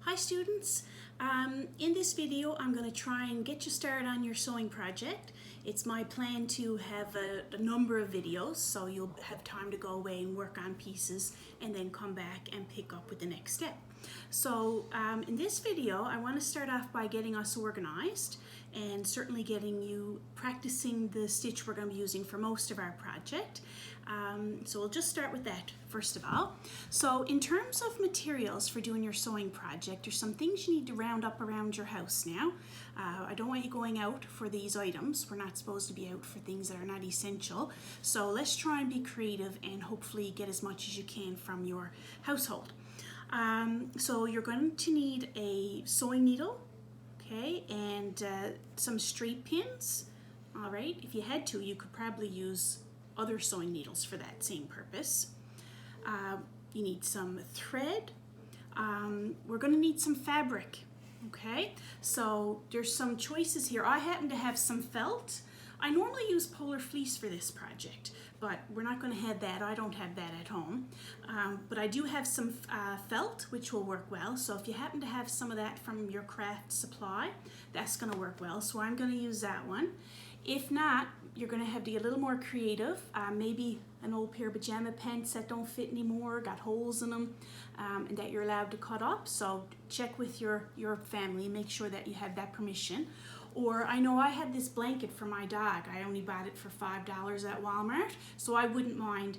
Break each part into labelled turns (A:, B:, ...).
A: Hi students, in this video I'm going to try and get you started on your sewing project. It's my plan to have a number of videos so you'll have time to go away and work on pieces and then come back and pick up with the next step. So in this video I want to start off by getting us organized and certainly getting you practicing the stitch we're going to be using for most of our project. So we'll just start with that first of all. So in terms of materials for doing your sewing project, there's some things you need to round up around your house now. I don't want you going out for these items. We're not supposed to be out for things that are not essential. So let's try and be creative and hopefully get as much as you can from your household. So you're going to need a sewing needle, okay, and some straight pins. All right, if you had to, you could probably use other sewing needles for that same purpose. You need some thread. We're going to need some fabric, okay? So there's some choices here. I happen to have some felt. I normally use polar fleece for this project, but we're not going to have that. I don't have that at home. But I do have some felt, which will work well. So if you happen to have some of that from your craft supply, that's going to work well. So I'm going to use that one. If not, you're going to have to get a little more creative. Maybe an old pair of pajama pants that don't fit anymore, got holes in them, and that you're allowed to cut up. So check with your family, make sure that you have that permission. Or I know I had this blanket for my dog. I only bought it for $5 at Walmart, so I wouldn't mind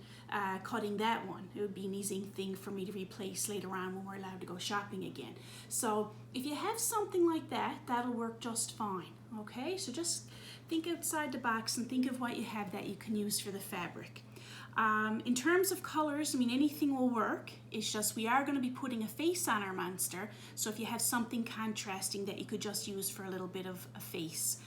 A: cutting that one. It would be an easy thing for me to replace later on when we're allowed to go shopping again. So if you have something like that, that'll work just fine, okay? So just think outside the box and think of what you have that you can use for the fabric. In terms of colors, I mean, anything will work. It's just we are going to be putting a face on our monster, so if you have something contrasting that you could just use for a little bit of a face.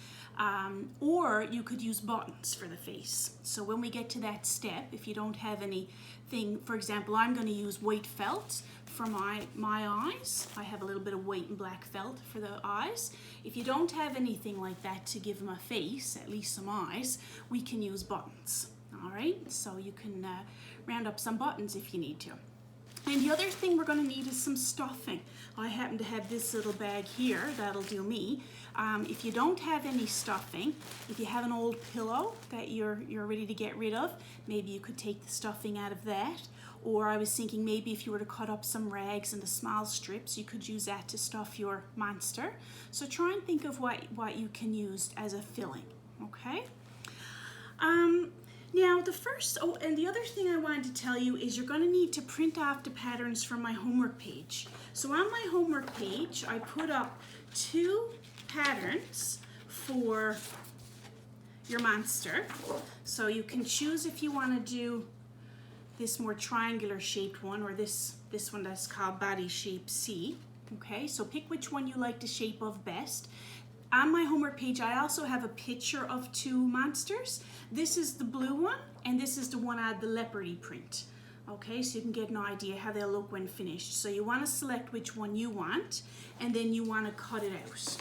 A: Or you could use buttons for the face. So when we get to that step, if you don't have anything, for example, I'm going to use white felt for my eyes. I have a little bit of white and black felt for the eyes. If you don't have anything like that to give them a face, at least some eyes, we can use buttons. All right, so you can round up some buttons if you need to. And the other thing we're going to need is some stuffing. I happen to have this little bag here, that'll do me. If you don't have any stuffing, if you have an old pillow that you're ready to get rid of, maybe you could take the stuffing out of that. Or I was thinking maybe if you were to cut up some rags into small strips, you could use that to stuff your monster. So try and think of what you can use as a filling, okay? Now and the other thing I wanted to tell you is you're going to need to print off the patterns from my homework page. So on my homework page, I put up 2 patterns for your monster. So you can choose if you want to do this more triangular shaped one or this one that's called body shape C. Okay, so pick which one you like the shape of best. On my homework page, I also have a picture of 2 monsters. This is the blue one, and this is the one out of the leopardy print. Okay, so you can get an idea how they'll look when finished. So you want to select which one you want, and then you want to cut it out.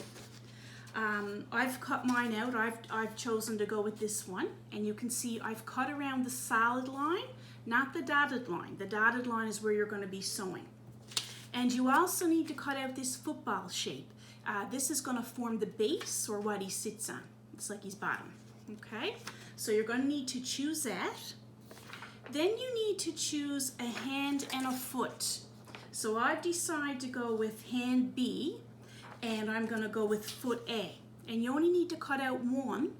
A: I've cut mine out. I've chosen to go with this one, and you can see I've cut around the solid line, not the dotted line. The dotted line is where you're going to be sewing. And you also need to cut out this football shape. This is going to form the base or what he sits on. It's like his bottom, okay? So you're going to need to choose that. Then you need to choose a hand and a foot. So I've decided to go with hand B, and I'm going to go with foot A. And you only need to cut out one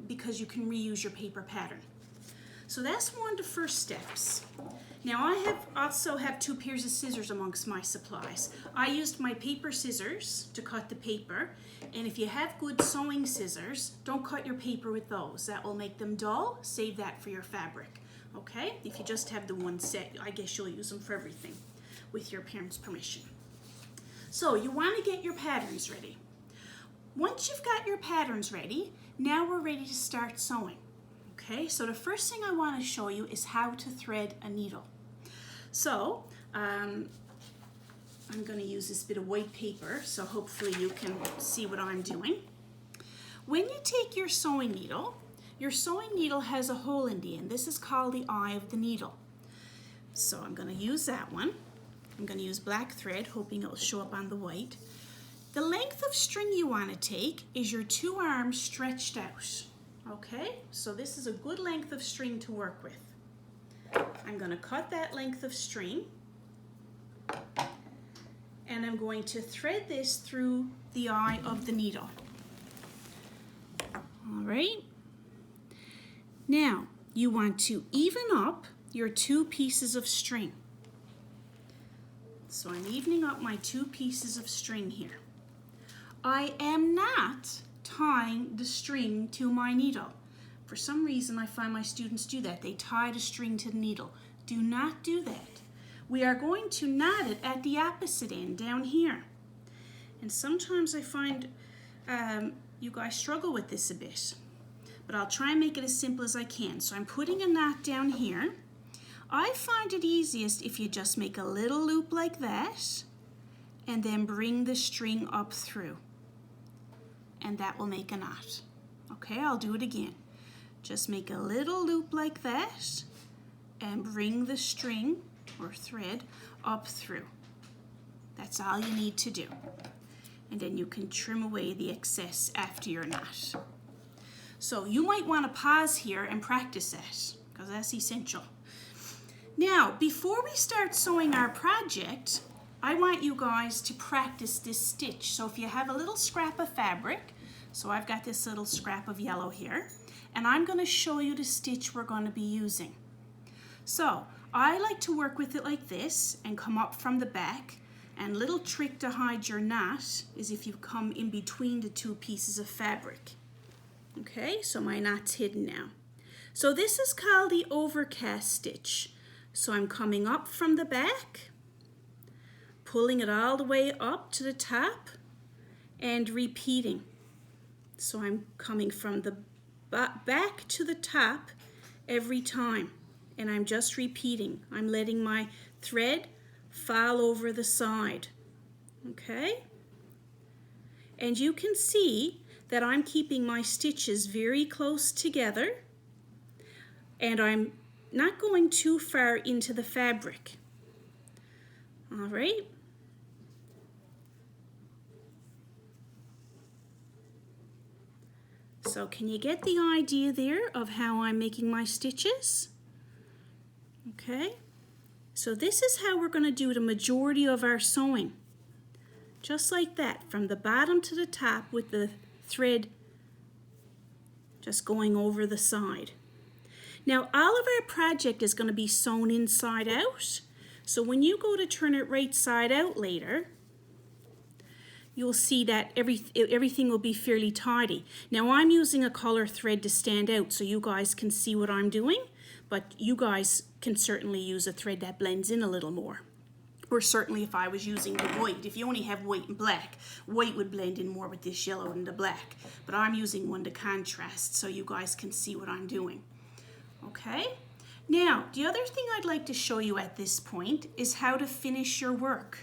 A: because you can reuse your paper pattern. So that's one of the first steps. Now I also have 2 pairs of scissors amongst my supplies. I used my paper scissors to cut the paper, and if you have good sewing scissors, don't cut your paper with those. That will make them dull. Save that for your fabric, okay? If you just have the one set, I guess you'll use them for everything with your parents' permission. So you want to get your patterns ready. Once you've got your patterns ready, now we're ready to start sewing. Okay, so the first thing I want to show you is how to thread a needle. So I'm going to use this bit of white paper, so hopefully you can see what I'm doing. When you take your sewing needle has a hole in the end. This is called the eye of the needle. So I'm going to use that one. I'm going to use black thread, hoping it'll show up on the white. The length of string you want to take is your 2 arms stretched out. Okay, so this is a good length of string to work with. I'm going to cut that length of string, and I'm going to thread this through the eye of the needle. All right. Now, you want to even up your 2 pieces of string. So I'm evening up my 2 pieces of string here. I am not tying the string to my needle. For some reason, I find my students do that. They tie the string to the needle. Do not do that. We are going to knot it at the opposite end down here. And sometimes I find you guys struggle with this a bit, but I'll try and make it as simple as I can. So I'm putting a knot down here. I find it easiest if you just make a little loop like that and then bring the string up through, and that will make a knot. Okay, I'll do it again. Just make a little loop like that and bring the string or thread up through. That's all you need to do. And then you can trim away the excess after your knot. So you might want to pause here and practice that, because that's essential. Now, before we start sewing our project, I want you guys to practice this stitch. So if you have a little scrap of fabric, so I've got this little scrap of yellow here, and I'm going to show you the stitch we're going to be using. So I like to work with it like this and come up from the back. And little trick to hide your knot is if you come in between the 2 pieces of fabric. Okay, so my knot's hidden now. So this is called the overcast stitch. So I'm coming up from the back, pulling it all the way up to the top, and repeating. So I'm coming from the back to the top every time, and I'm just repeating. I'm letting my thread fall over the side. Okay? And you can see that I'm keeping my stitches very close together, and I'm not going too far into the fabric. All right? So can you get the idea there of how I'm making my stitches? Okay? So this is how we're going to do the majority of our sewing. Just like that, from the bottom to the top with the thread just going over the side. Now all of our project is going to be sewn inside out. So when you go to turn it right side out later, you'll see that everything will be fairly tidy. Now I'm using a color thread to stand out so you guys can see what I'm doing, but you guys can certainly use a thread that blends in a little more. Or certainly if I was using the white, if you only have white and black, white would blend in more with this yellow than the black. But I'm using one to contrast so you guys can see what I'm doing. Okay? Now, the other thing I'd like to show you at this point is how to finish your work.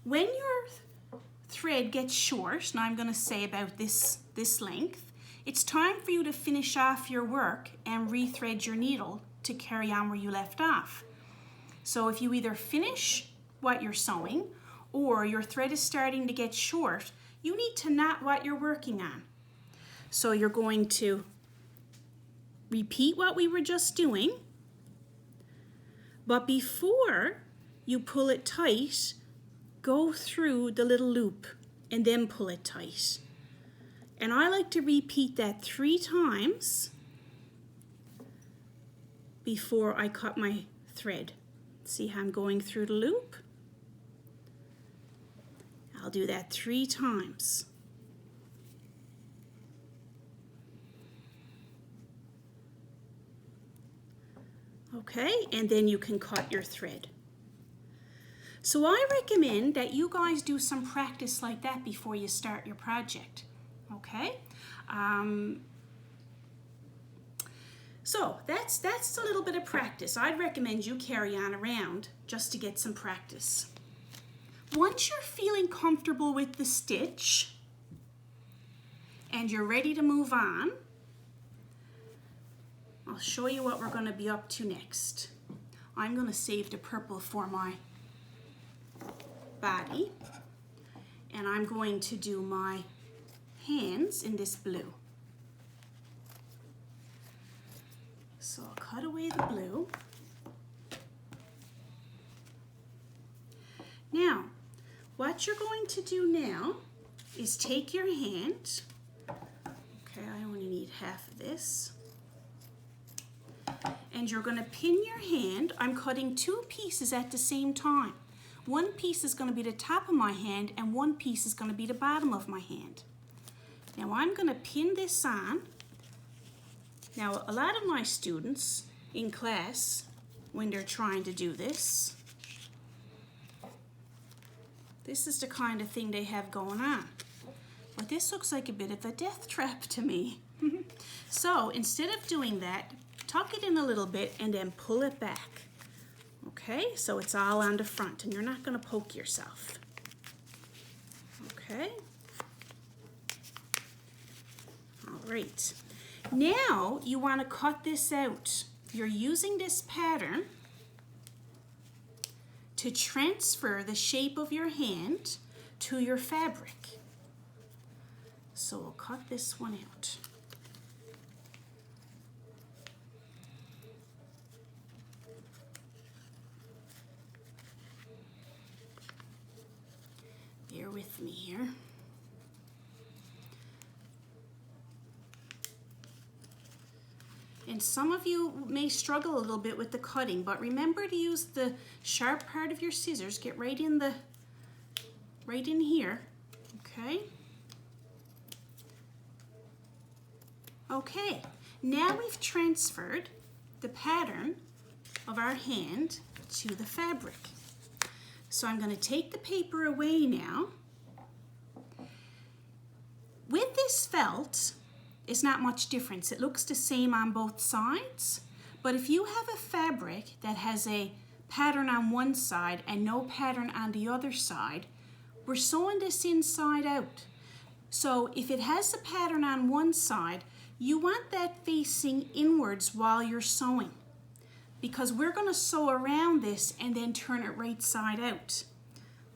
A: When your thread gets short, and I'm going to say about this length, it's time for you to finish off your work and rethread your needle to carry on where you left off. So if you either finish what you're sewing or your thread is starting to get short, you need to knot what you're working on. So you're going to repeat what we were just doing, but before you pull it tight, go through the little loop and then pull it tight. And I like to repeat that 3 times before I cut my thread. See how I'm going through the loop? I'll do that 3 times. Okay, and then you can cut your thread. So I recommend that you guys do some practice like that before you start your project. Okay? So that's a little bit of practice. I'd recommend you carry on around just to get some practice. Once you're feeling comfortable with the stitch and you're ready to move on, I'll show you what we're going to be up to next. I'm going to save the purple for my body, and I'm going to do my hands in this blue. So I'll cut away the blue. Now, what you're going to do now is take your hand. Okay, I only need half of this. And you're going to pin your hand. I'm cutting two pieces at the same time. One piece is going to be the top of my hand and one piece is going to be the bottom of my hand. Now I'm going to pin this on. Now a lot of my students in class, when they're trying to do this is the kind of thing they have going on. But this looks like a bit of a death trap to me. So instead of doing that, tuck it in a little bit and then pull it back. Okay, so it's all on the front and you're not going to poke yourself. Okay. All right. Now you want to cut this out. You're using this pattern to transfer the shape of your hand to your fabric. So we'll cut this one out. Bear with me here. And some of you may struggle a little bit with the cutting, but remember to use the sharp part of your scissors. Get right in here, okay? Okay, now we've transferred the pattern of our hand to the fabric. So I'm going to take the paper away now. With this felt, it's not much difference. It looks the same on both sides, but if you have a fabric that has a pattern on one side and no pattern on the other side, we're sewing this inside out. So if it has a pattern on one side, you want that facing inwards while you're sewing, because we're going to sew around this and then turn it right side out.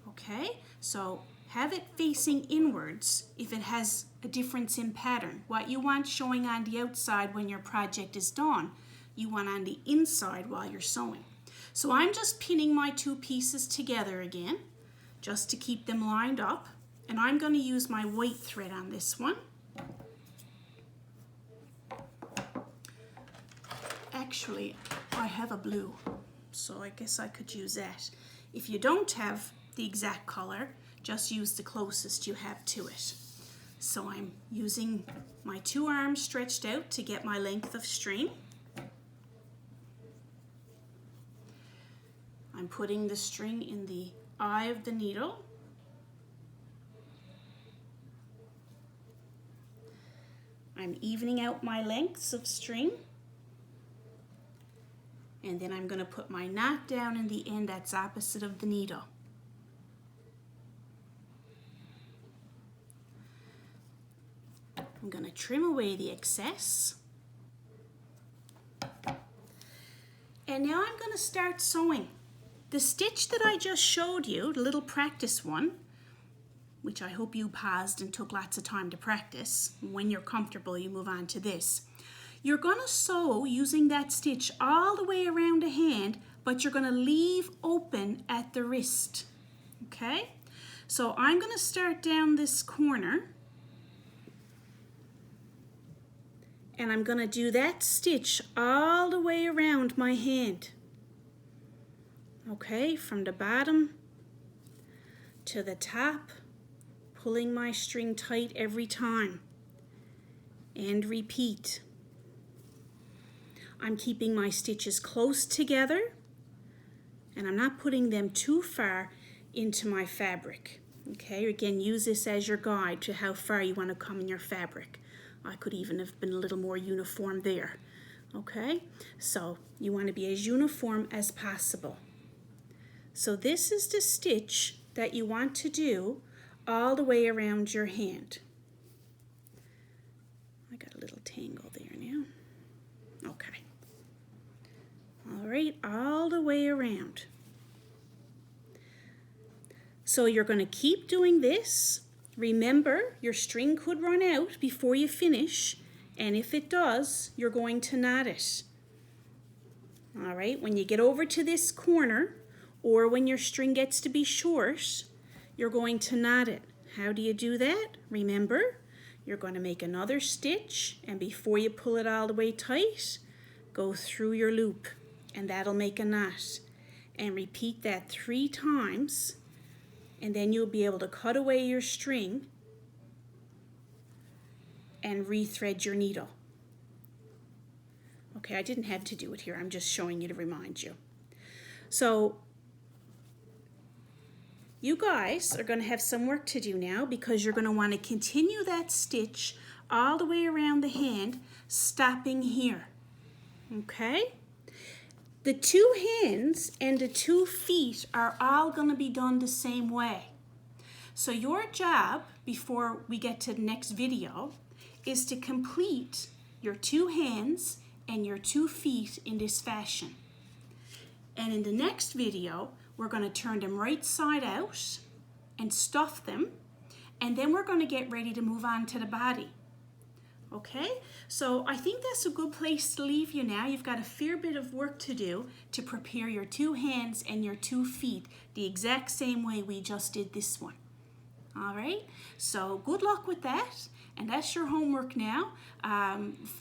A: Okay, so have it facing inwards if it has a difference in pattern. What you want showing on the outside when your project is done, you want on the inside while you're sewing. So I'm just pinning my two pieces together again, just to keep them lined up. And I'm going to use my white thread on this one. Actually, I have a blue, so I guess I could use that. If you don't have the exact color, just use the closest you have to it. So I'm using my two arms stretched out to get my length of string. I'm putting the string in the eye of the needle. I'm evening out my lengths of string. And then I'm going to put my knot down in the end that's opposite of the needle. I'm going to trim away the excess. And now I'm going to start sewing. The stitch that I just showed you, the little practice one, which I hope you paused and took lots of time to practice. When you're comfortable, you move on to this. You're going to sew using that stitch all the way around the hand, but you're going to leave open at the wrist. Okay? So I'm going to start down this corner. And I'm going to do that stitch all the way around my hand. Okay, from the bottom to the top, pulling my string tight every time. And repeat. I'm keeping my stitches close together, and I'm not putting them too far into my fabric. Okay, again, use this as your guide to how far you want to come in your fabric. I could even have been a little more uniform there. Okay, so you want to be as uniform as possible. So this is the stitch that you want to do all the way around your hand. I got a little tangle there now. Okay. All right, all the way around. So you're going to keep doing this. Remember, your string could run out before you finish, and if it does, you're going to knot it. All right, when you get over to this corner, or when your string gets to be short, you're going to knot it. How do you do that? Remember, you're going to make another stitch, and before you pull it all the way tight, go through your loop, and that'll make a knot. And repeat that 3 times, and then you'll be able to cut away your string and rethread your needle. Okay, I didn't have to do it here. I'm just showing you to remind you. So you guys are going to have some work to do now, because you're going to want to continue that stitch all the way around the hand, stopping here. Okay? The 2 hands and the 2 feet are all going to be done the same way. So your job, before we get to the next video, is to complete your 2 hands and your 2 feet in this fashion. And in the next video, we're going to turn them right side out and stuff them, and then we're going to get ready to move on to the body. Okay, so I think that's a good place to leave you now. You've got a fair bit of work to do to prepare your 2 hands and your 2 feet the exact same way we just did this one. All right, so good luck with that, and that's your homework now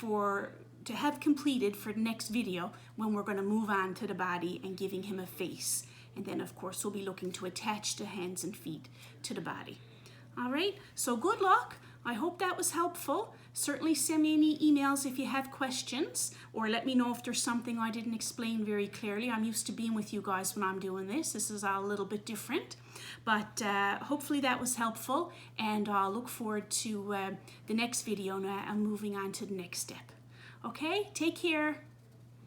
A: to have completed for the next video, when we're going to move on to the body and giving him a face. And then of course we'll be looking to attach the hands and feet to the body. All right, so good luck. I hope that was helpful. Certainly send me any emails if you have questions, or let me know if there's something I didn't explain very clearly. I'm used to being with you guys when I'm doing this. This is all a little bit different, but hopefully that was helpful, and I'll look forward to the next video now and moving on to the next step. Okay, take care.